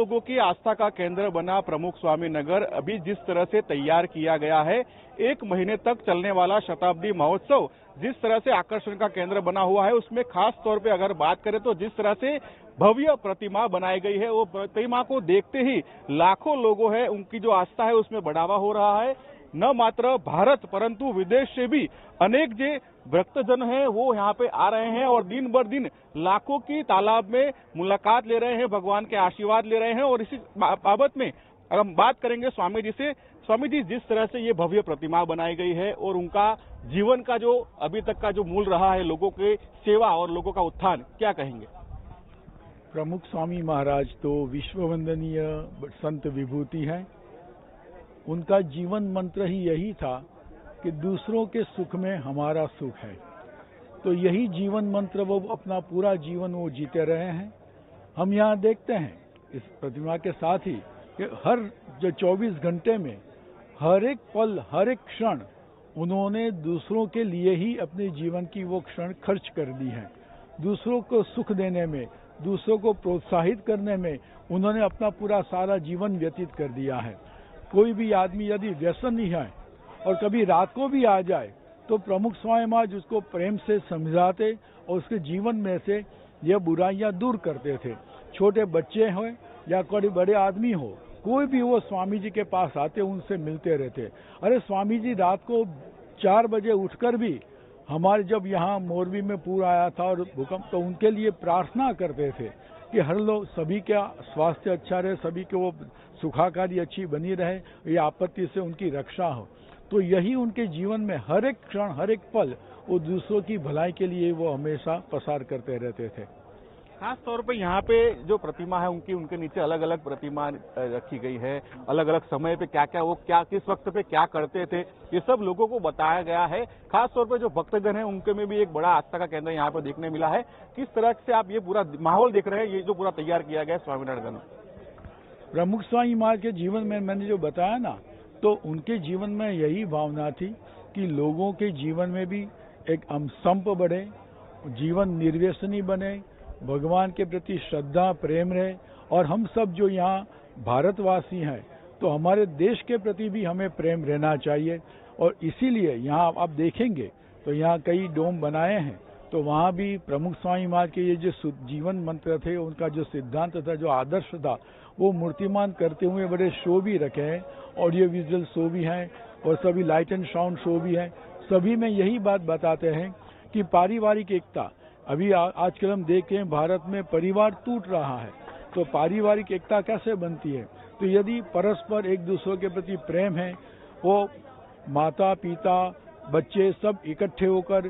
लोगों की आस्था का केंद्र बना प्रमुख स्वामी नगर अभी जिस तरह से तैयार किया गया है, 1 महीने तक चलने वाला शताब्दी महोत्सव जिस तरह से आकर्षण का केंद्र बना हुआ है, उसमें खास तौर पे अगर बात करें तो जिस तरह से भव्य प्रतिमा बनाई गई है, वो प्रतिमा को देखते ही लाखों लोगों है उनकी जो आस्था है उसमें बढ़ावा हो रहा है। न मात्र भारत परंतु विदेश से भी अनेक जो भक्तजन हैं वो यहाँ पे आ रहे हैं और दिन बर दिन लाखों की तालाब में मुलाकात ले रहे हैं, भगवान के आशीर्वाद ले रहे हैं। और इसी बाबत में अगर हम बात करेंगे स्वामी जी से, स्वामी जी जिस तरह से ये भव्य प्रतिमा बनाई गई है और उनका जीवन का जो अभी तक का जो मूल रहा है, लोगों की सेवा और लोगों का उत्थान, क्या कहेंगे? प्रमुख स्वामी महाराज तो विश्व वंदनीय संत विभूति हैं। उनका जीवन मंत्र ही यही था कि दूसरों के सुख में हमारा सुख है। तो यही जीवन मंत्र वो अपना पूरा जीवन वो जीते रहे हैं। हम यहाँ देखते हैं इस प्रतिमा के साथ ही कि हर जो 24 घंटे में हर एक पल, हर एक क्षण उन्होंने दूसरों के लिए ही अपने जीवन की वो क्षण खर्च कर दी है। दूसरों को सुख देने में, दूसरों को प्रोत्साहित करने में उन्होंने अपना पूरा सारा जीवन व्यतीत कर दिया है। कोई भी आदमी यदि व्यसन ही है और कभी रात को भी आ जाए तो प्रमुख स्वामी महाराज उसको प्रेम से समझाते और उसके जीवन में से ये बुराइयां दूर करते थे। छोटे बच्चे हो या कोई बड़े आदमी हो, कोई भी वो स्वामी जी के पास आते, उनसे मिलते रहते। अरे स्वामी जी रात को 4 बजे उठकर भी हमारे जब यहाँ मोरबी में पूर आया था और भूकंप, तो उनके लिए प्रार्थना करते थे कि हर लोग सभी का स्वास्थ्य अच्छा रहे, सभी के वो सुखाकारी अच्छी बनी रहे, ये आपत्ति से उनकी रक्षा हो। तो यही उनके जीवन में हर एक क्षण, हर एक पल वो दूसरों की भलाई के लिए वो हमेशा पसार करते रहते थे। खास तौर पे यहाँ पे जो प्रतिमा है उनके नीचे अलग अलग प्रतिमा रखी गई है, अलग अलग समय पे क्या किस वक्त पे क्या करते थे, ये सब लोगों को बताया गया है। खास तौर पे जो भक्तजन है उनके में भी एक बड़ा आस्था का केंद्र यहाँ पे देखने मिला है। किस तरह से आप ये पूरा माहौल देख रहे हैं, ये जो पूरा तैयार किया गया है स्वामीनारायण में? प्रमुख स्वामी महाराज के जीवन में मैंने जो बताया ना, तो उनके जीवन में यही भावना थी कि लोगों के जीवन में भी एक संप बढ़े, जीवन निर्व्यसनी बने, भगवान के प्रति श्रद्धा प्रेम रहे। और हम सब जो यहाँ भारतवासी हैं तो हमारे देश के प्रति भी हमें प्रेम रहना चाहिए। और इसीलिए यहाँ आप देखेंगे तो यहाँ कई डोम बनाए हैं, तो वहाँ भी प्रमुख स्वामी महाराज के ये जो जीवन मंत्र थे, उनका जो सिद्धांत था, जो आदर्श था, वो मूर्तिमान करते हुए बड़े शो भी रखे हैं, ऑडियो विजुअल शो भी हैं और सभी लाइट एंड साउंड शो भी हैं। सभी में यही बात बताते हैं कि पारिवारिक एकता, अभी आजकल हम देखें भारत में परिवार टूट रहा है, तो पारिवारिक एकता कैसे बनती है? तो यदि परस्पर एक दूसरे के प्रति प्रेम है, वो माता पिता बच्चे सब इकट्ठे होकर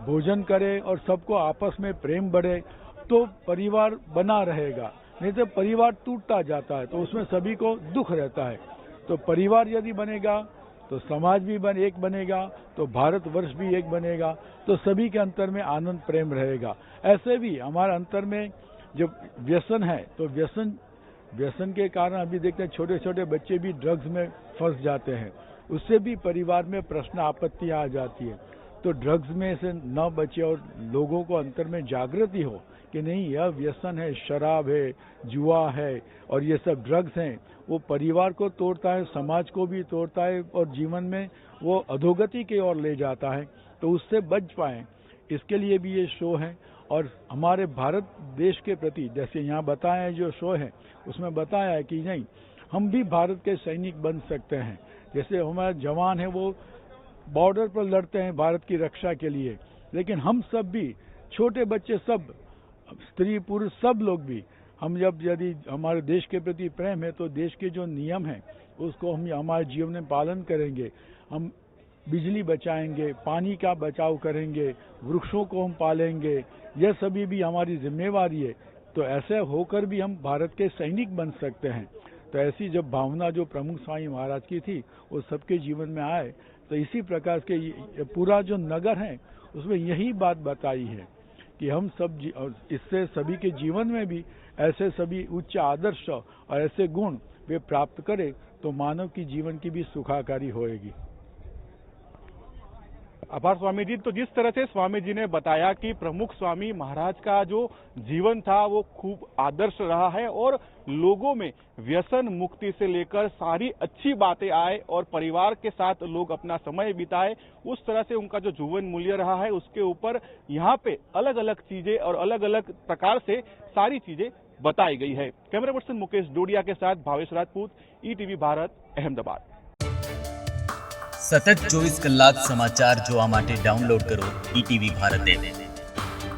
भोजन करें और सबको आपस में प्रेम बढ़े, तो परिवार बना रहेगा। नहीं तो परिवार टूटता जाता है तो उसमें सभी को दुख रहता है। तो परिवार यदि बनेगा तो समाज भी एक बनेगा, तो भारतवर्ष भी एक बनेगा, तो सभी के अंतर में आनंद प्रेम रहेगा। ऐसे भी हमारे अंतर में जो व्यसन है, तो व्यसन के कारण अभी देखते हैं छोटे छोटे बच्चे भी ड्रग्स में फंस जाते हैं, उससे भी परिवार में प्रश्न आपत्ति आ जाती है। तो ड्रग्स में से न बचे और लोगों को अंतर में जागृति हो कि नहीं, यह व्यसन है, शराब है, जुआ है और ये सब ड्रग्स हैं, वो परिवार को तोड़ता है, समाज को भी तोड़ता है और जीवन में वो अधोगति की ओर ले जाता है। तो उससे बच पाएं, इसके लिए भी ये शो है। और हमारे भारत देश के प्रति जैसे यहाँ बताया जो शो है, उसमें बताया है कि नहीं, हम भी भारत के सैनिक बन सकते हैं। जैसे हमारे जवान हैं वो बॉर्डर पर लड़ते हैं भारत की रक्षा के लिए, लेकिन हम सब भी, छोटे बच्चे सब, स्त्री पुरुष सब लोग भी, हम जब यदि हमारे देश के प्रति प्रेम है तो देश के जो नियम हैं उसको हम हमारे जीवन में पालन करेंगे। हम बिजली बचाएंगे, पानी का बचाव करेंगे, वृक्षों को हम पालेंगे, यह सभी भी हमारी जिम्मेवारी है। तो ऐसे होकर भी हम भारत के सैनिक बन सकते हैं। तो ऐसी जब भावना जो प्रमुख स्वामी महाराज की थी वो सबके जीवन में आए, तो इसी प्रकार के पूरा जो नगर है उसमें यही बात बताई है कि हम सब इससे सभी के जीवन में भी ऐसे सभी उच्च आदर्श और ऐसे गुण वे प्राप्त करें तो मानव की जीवन की भी सुखाकारी होएगी। आभार स्वामी जी। तो जिस तरह से स्वामी जी ने बताया कि प्रमुख स्वामी महाराज का जो जीवन था वो खूब आदर्श रहा है और लोगों में व्यसन मुक्ति से लेकर सारी अच्छी बातें आए और परिवार के साथ लोग अपना समय बिताए, उस तरह से उनका जो जीवन मूल्य रहा है उसके ऊपर यहाँ पे अलग अलग चीजें और अलग अलग प्रकार से सारी चीजें बताई गई है। कैमरा पर्सन मुकेश डोडिया के साथ भावेश राजपूत, ETV भारत, अहमदाबाद। સતત 24 કલાક સમાચાર જોવા માટે ડાઉનલોડ કરો ETV ભારત એપ।